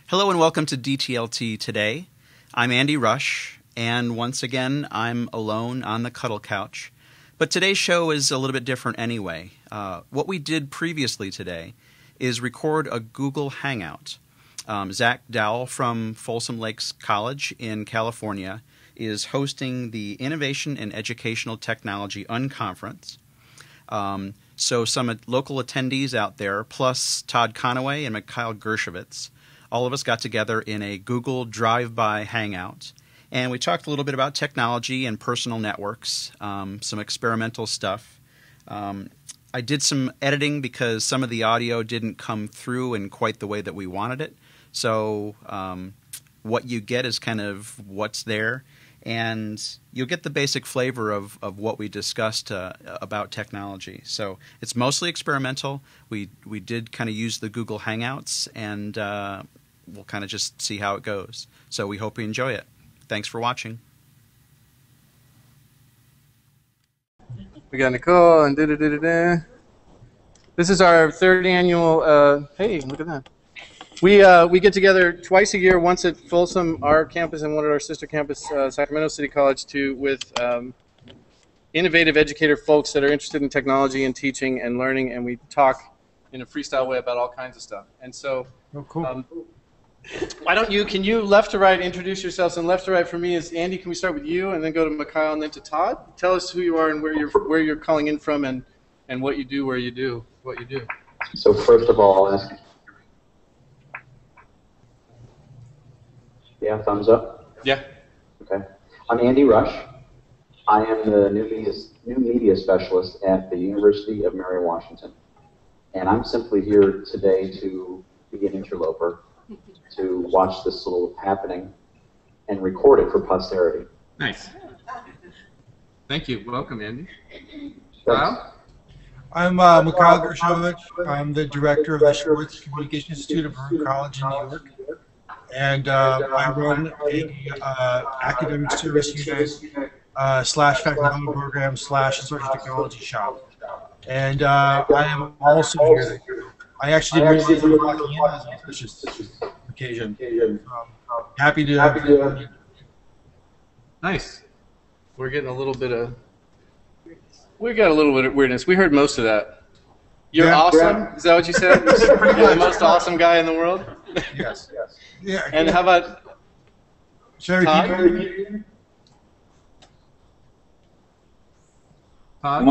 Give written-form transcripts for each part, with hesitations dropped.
Hello and welcome to DTLT Today. I'm Andy Rush, and once again, I'm alone on the cuddle couch. But today's show is a little bit different anyway. What we did previously today is record a Google Hangout. Zack Dowell from Folsom Lakes College in California is hosting the Innovation in Educational Technology Unconference. So some local attendees out there, plus Todd Conaway and Mikhail Greshovich, all of us got together in a Google drive-by hangout, and we talked a little bit about technology and personal networks, some experimental stuff. I did some editing because some of the audio didn't come through in quite the way that we wanted it. So what you get is kind of what's there, and you'll get the basic flavor of what we discussed about technology. So it's mostly experimental. We did kind of use the Google Hangouts, and we'll kind of just see how it goes. So we hope you enjoy it. Thanks for watching. We got Nicole and da-da-da-da-da. This is our third annual, hey, look at that. We get together twice a year, once at Folsom, our campus, and one at our sister campus, Sacramento City College, with innovative educator folks that are interested in technology and teaching and learning, and we talk in a freestyle way about all kinds of stuff. And so, cool. Why don't you, can you left to right introduce yourselves? And left to right for me is Andy. Can we start with you and then go to Mikhail and then to Todd? Tell us who you are and where you're calling in from and what you do, what you do. So first of all, yeah, thumbs up. Yeah. Okay. I'm Andy Rush. I am the new media specialist at the University of Mary Washington, and I'm simply here today to be an interloper, to watch this little happening and record it for posterity. Nice. Thank you. Welcome, Andy. Wow. I'm Mikhail Greshovich. I'm the director of the Schwartz Communication Institute at Broome College in New York. And I run a academic service unit / faculty program / instructional technology shop. And I am also here. I actually didn't realize I was walking in as an auspicious occasion. Happy to have you. Nice. We're getting a little bit of. We got a little bit of weirdness. We heard most of that. You're awesome. Is that what you said? You're the most awesome guy in the world. Yes. Yeah. And how about Todd? Am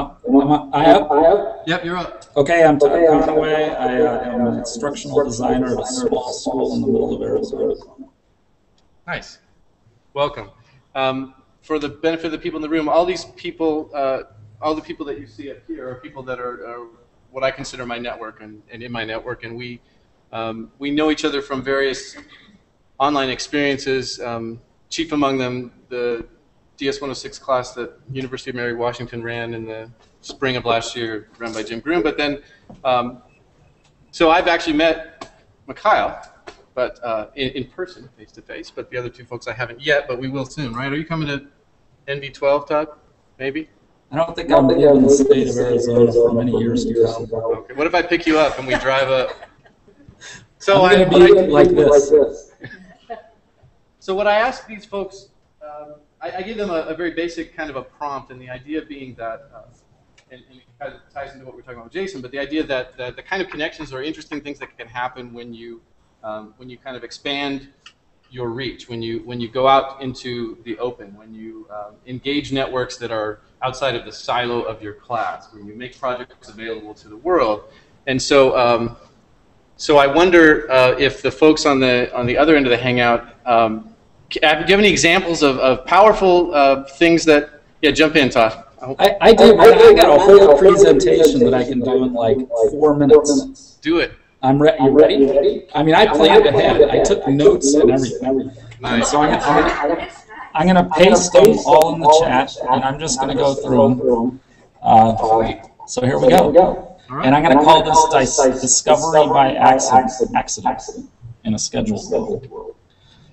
I up? Yep, you're up. Okay, I'm Todd Conaway. I am an instructional designer at a small school in the middle of Arizona. Nice. Welcome. For the benefit of the people in the room, all these people, all the people that you see up here are people that are what I consider my network and in my network, and we know each other from various online experiences, chief among them the DS-106 class that University of Mary Washington ran in the spring of last year, run by Jim Groom. But then, so I've actually met Mikhail, but in person, face-to-face, but the other two folks I haven't yet, but we will soon, right? Are you coming to NV12, Todd? Maybe? I don't think I'm in the state of Arizona for many years to come. Okay. What if I pick you up and we drive up? So I'm going to be like this. So what I ask these folks, I give them a very basic kind of a prompt, and the idea being that, and it kind of ties into what we're talking about with Jason, but the idea that the kind of connections or interesting things that can happen when you kind of expand your reach, when you go out into the open, when you engage networks that are outside of the silo of your class, when you make projects available to the world. And so so I wonder if the folks on the other end of the Hangout, do you have any examples of powerful things that, yeah, jump in, Todd. I do, man. I got a whole presentation that I can do in like 4 minutes. Do it. You ready? I mean, I planned ahead. I took notes and everything. Nice. So I'm going to paste them all in the chat, and I'm just going to go through them. So here we go. And I'm going to call this Discovery by Accident in a scheduled world.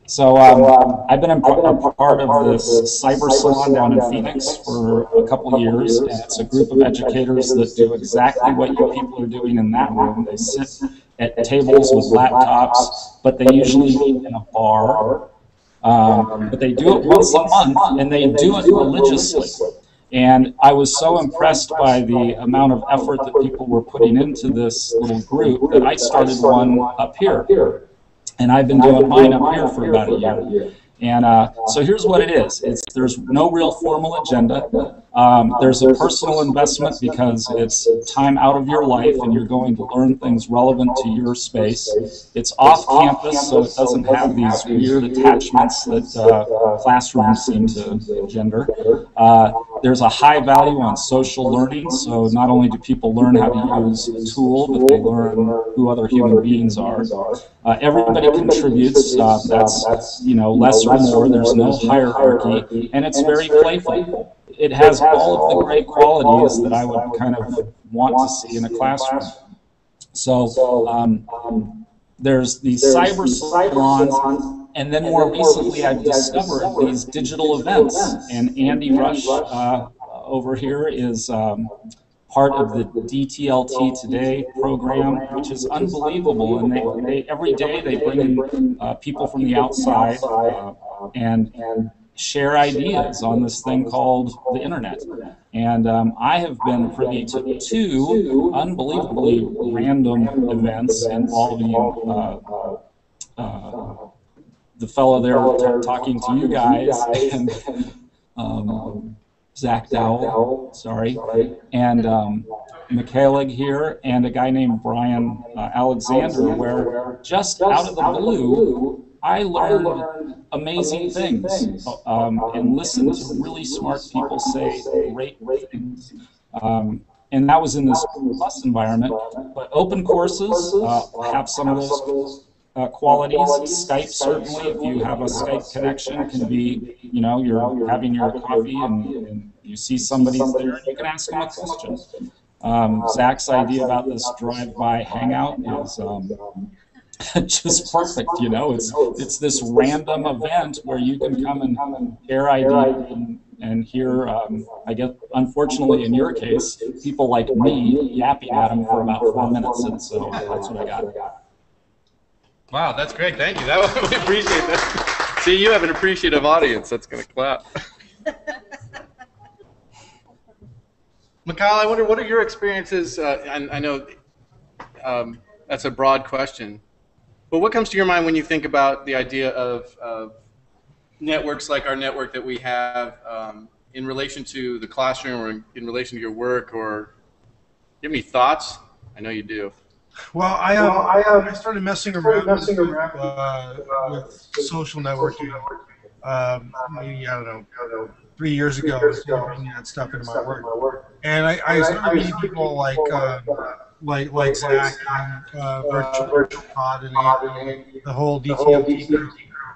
So I've been a part of this cyber salon down in Phoenix for a couple of years, and it's a group of educators that do exactly what you people are doing in that room. They sit at tables with laptops, but they usually meet in a bar. But they do it once a month, and they do it religiously. And I was so impressed by the amount of effort that people were putting into this little group that I started one up here. And I've been doing mine up here for about a year. And so here's what it is. There's no real formal agenda. There's a personal investment because it's time out of your life and you're going to learn things relevant to your space. It's off campus, so it doesn't have these weird attachments that classrooms seem to engender. There's a high value on social learning, so not only do people learn how to use a tool, but they learn who other human beings are. Everybody contributes. That's less or more. There's no hierarchy, and it's very playful. It has all of the great qualities that I would kind of want to see in a classroom. So there's these cyber salons, and then more recently I've discovered these digital events. And Andy Rush over here is part of the DTLT Today program, which is unbelievable. And they every day they bring in people from the outside and share ideas on this thing called the internet. And I have been privy to 2 unbelievably random events involving the fellow there talking to you guys and Zack Dowell, sorry, and Mikhail here, and a guy named Brian Alexander, where just out of the blue, I learned amazing things and listened to really smart people say great things. And that was in this bus environment. But open courses have some of those qualities. Skype, certainly, if you have a Skype connection, can be, you're having your coffee and you see somebody's there and you can ask them a question. Zach's idea about this drive-by hangout is just perfect, It's this random event where you can come and share ideas and hear, I guess, unfortunately in your case, people like me yapping at them for about 4 minutes, and so that's what I got. Wow, that's great. Thank you. We appreciate that. See, you have an appreciative audience that's going to clap. Mikhail, I wonder, what are your experiences? And I know that's a broad question, but what comes to your mind when you think about the idea of networks like our network that we have in relation to the classroom or in relation to your work? Or do you have any thoughts? I know you do. Well, I started messing around with social networking. Maybe, I don't know, 3 years ago. I was bringing that stuff into my work, and I started meeting people like Zack and virtual Todd and Andy, the whole DTLT group.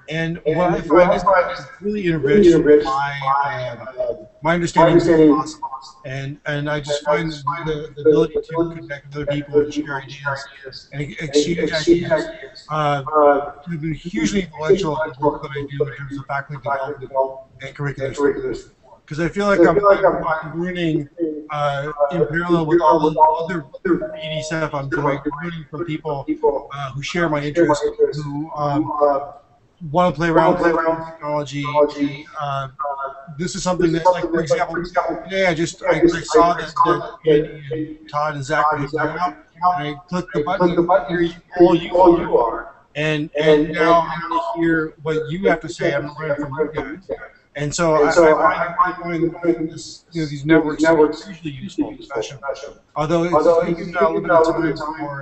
And what I find is really enriched my understanding of awesome. And I just find the ability to connect with other people and share ideas and exchange ideas have been hugely influential in the work that I do in terms of faculty development and curriculum. Because I feel like I'm learning in parallel with all the other BD stuff I'm doing, learning from people who share my interests, who want to play around with technology. This is something that, like, for example, today I saw that Andy and Todd and Zach were hooking up, and I clicked the button, here all you are. And now I'm going to hear what you have to say. I'm going to learn from you guys. And so I find this, these networks hugely useful, especially. Although it's taken a little bit of time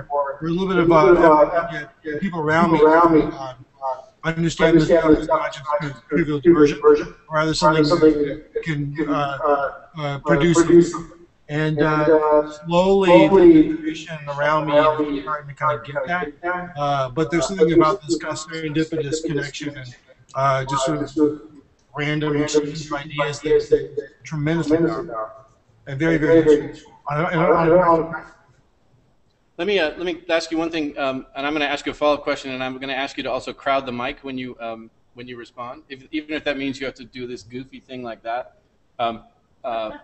for a little bit of people around me understand this stuff as not just kind of trivial diversion, rather something that can produce. And slowly, the information around me is starting to kind of get that. But there's something about this kind of serendipitous connection and just sort of random exchange of ideas that's tremendously powerful and very, very interesting. Let me ask you one thing, and I'm going to ask you a follow-up question, and I'm going to ask you to also crowd the mic when you respond, even if that means you have to do this goofy thing like that.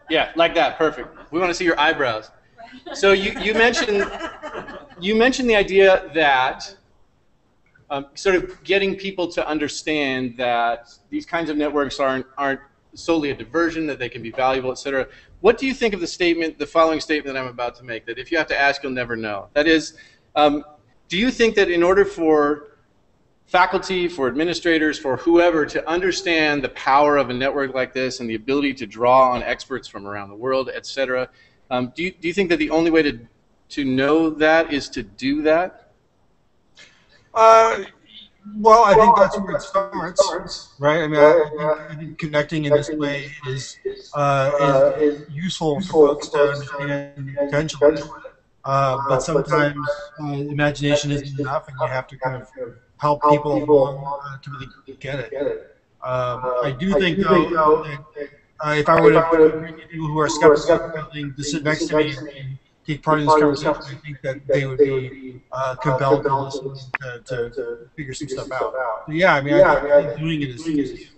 Yeah, like that. Perfect. We want to see your eyebrows. So you mentioned the idea that sort of getting people to understand that these kinds of networks aren't solely a diversion, that they can be valuable, et cetera. What do you think of the following statement that I'm about to make, that if you have to ask, you'll never know? That is, do you think that in order for faculty, for administrators, for whoever to understand the power of a network like this and the ability to draw on experts from around the world, et cetera, do you think that the only way to know that is to do that? Well, I think that's where it starts, right? I mean, I think connecting in this way is useful for folks to understand potentially. But sometimes imagination isn't enough, and you have to kind of help people along to really get it. I do think, though, that if I were to bring people who are skeptical to sit next to me and take part in this conversation, I think that they would be compelled to listen to figure some stuff out. So yeah, I mean, I think doing it is easy.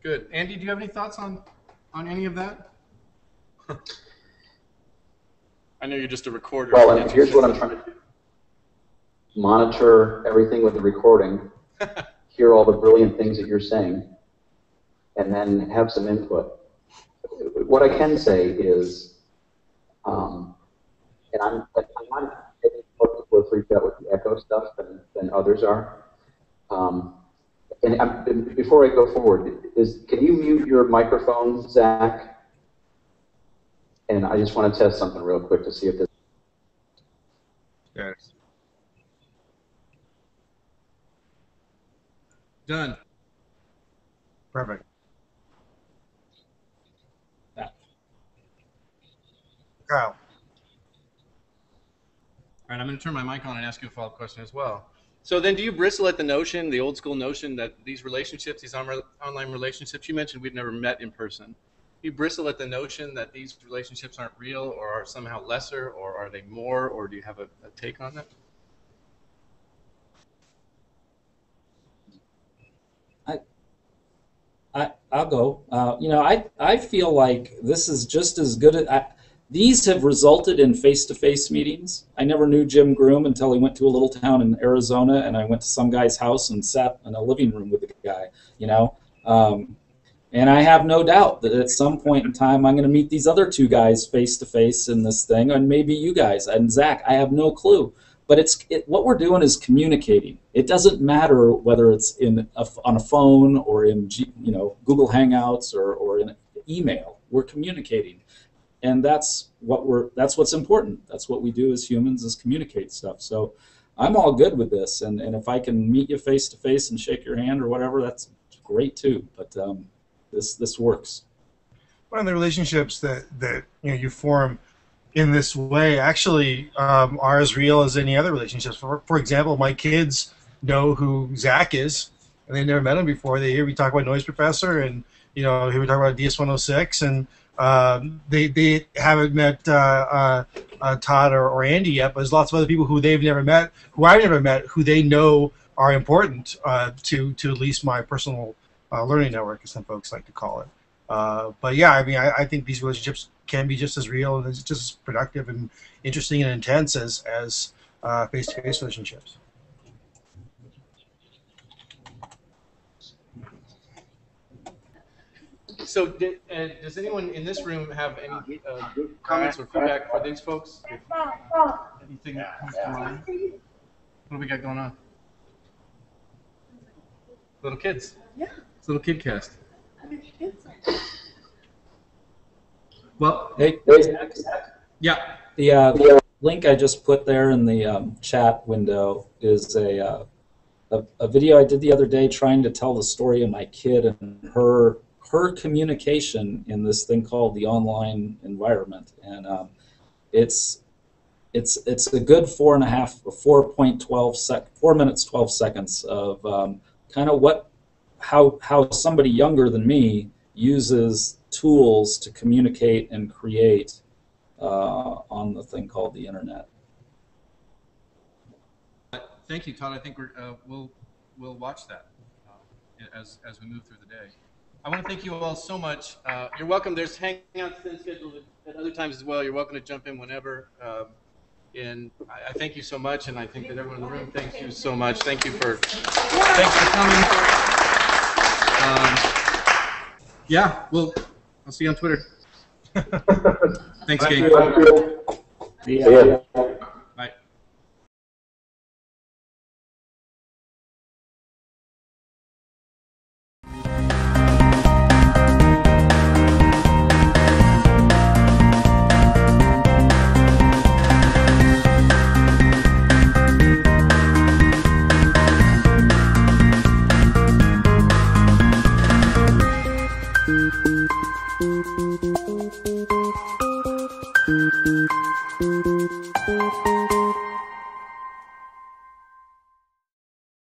Good. Andy, do you have any thoughts on any of that? I know you're just a recorder. Well, and here's what I'm trying to do. Monitor everything with the recording, hear all the brilliant things that you're saying, and then have some input. What I can say is, and I'm not getting more freaked out with the echo stuff than others are. And before I go forward, can you mute your microphone, Zach? And I just want to test something real quick to see if this. Yes. Done. Perfect. Kyle. All right, I'm going to turn my mic on and ask you a follow-up question as well. So then do you bristle at the notion, the old school notion, that these relationships, these online relationships, you mentioned we've never met in person. Do you bristle at the notion that these relationships aren't real or are somehow lesser, or are they more, or do you have a take on that? I'll go. You know, I feel like this is just as good. These have resulted in face-to-face meetings. I never knew Jim Groom until he went to a little town in Arizona, and I went to some guy's house and sat in a living room with the guy, you know. And I have no doubt that at some point in time I'm going to meet these other two guys face-to-face in this thing, and maybe you guys. And Zach, I have no clue. But what we're doing is communicating. It doesn't matter whether it's on a phone or in Google Hangouts or in email. We're communicating. And that's what's important. That's what we do as humans, is communicate stuff. So I'm all good with this, and if I can meet you face to face and shake your hand or whatever, that's great too. But this works. One of the relationships that you form in this way actually are as real as any other relationships. For example, my kids know who Zach is, and they've never met him before. They hear me talk about Noise Professor, and hear me talk about DS-106, and they haven't met Todd or Andy yet, but there's lots of other people who they've never met, who I've never met, who they know are important to at least my personal learning network, as some folks like to call it. But yeah, I mean, I think these relationships can be just as real and just as productive and interesting and intense as face-to-face relationships. So does anyone in this room have any comments or feedback for these folks? Anything that comes to mind? What do we got going on? Little kids. Yeah. It's a little kid cast. I mean, kids. Well, Hey, yeah. The link I just put there in the chat window is a a video I did the other day trying to tell the story of my kid and her communication in this thing called the online environment, and it's a good 4 minutes 12 seconds of kind of how somebody younger than me uses tools to communicate and create on the thing called the internet. Thank you, Todd. I think we'll watch that as we move through the day. I want to thank you all so much. You're welcome. There's Hangouts then scheduled at other times as well. You're welcome to jump in whenever. And I thank you so much, and I think that everyone in the room thanks you so much. Thanks for coming. Yeah, I'll see you on Twitter. Thanks, gang. See ya. Bye.